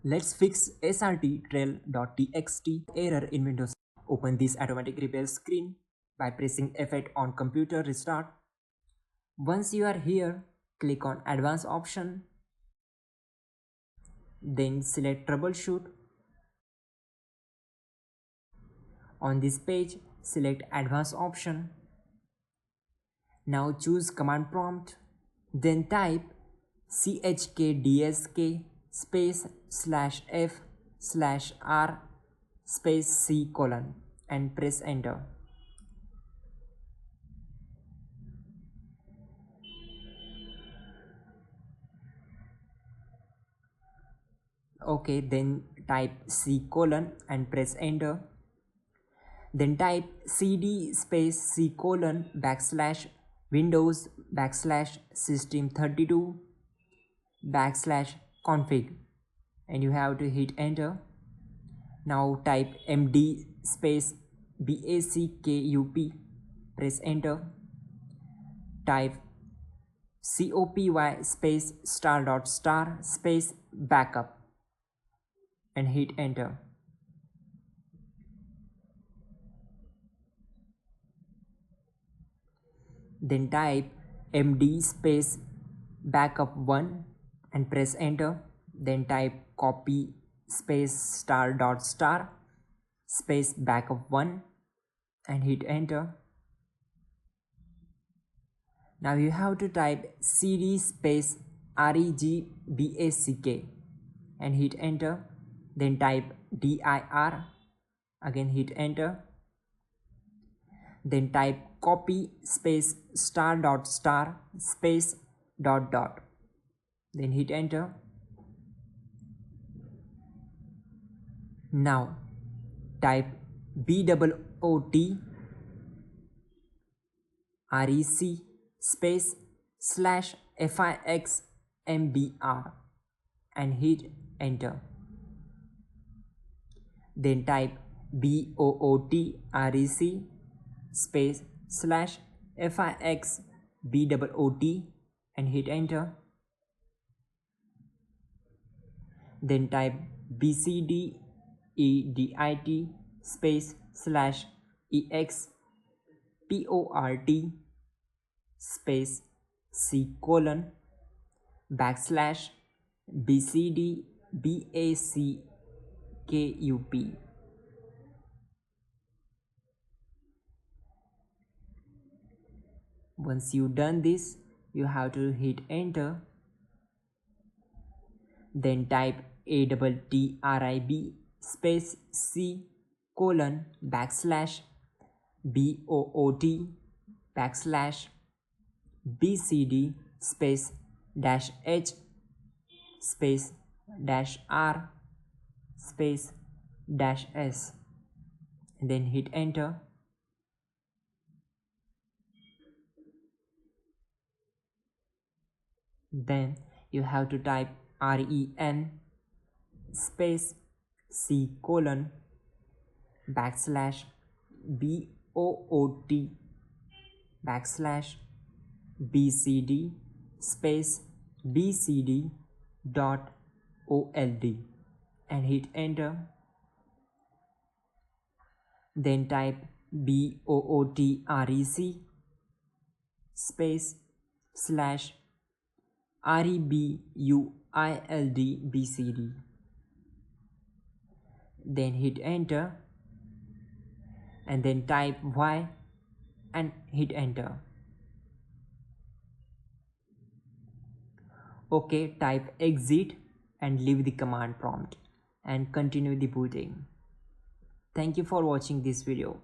Let's fix SrtTrail.txt error in Windows. Open this automatic repair screen by pressing F8 on computer restart. Once you are here, click on Advanced option. Then select Troubleshoot. On this page, select Advanced option. Now choose Command Prompt. Then type chkdsk /f/r C : and press enter. Okay, then type C : and press enter. Then type cd C : /Windows /System32 /config, and you have to hit enter. Now type md backup, press enter. Type copy *** backup and hit enter. Then type md backup1 and press enter. Then type copy *** backup1 and hit enter. Now you have to type cd regback and hit enter. Then type dir, again hit enter. Then type copy ***, then hit enter. Now type bsod /fixmbr and hit enter. Then type bsod /fixbwot and hit enter. Then type bcdedit /export C: /bcdbackup. Once you done this, you have to hit enter. Then type ATTRIB C: /BOOT /BCD -H -R -S, and then hit enter. Then you have to type REN C: /BOOT /BCD bcd.old and hit enter. Then type BOOTREC /REBUILD then hit enter, and then type Y and hit enter. Okay, type exit and leave the command prompt and continue the booting. Thank you for watching this video.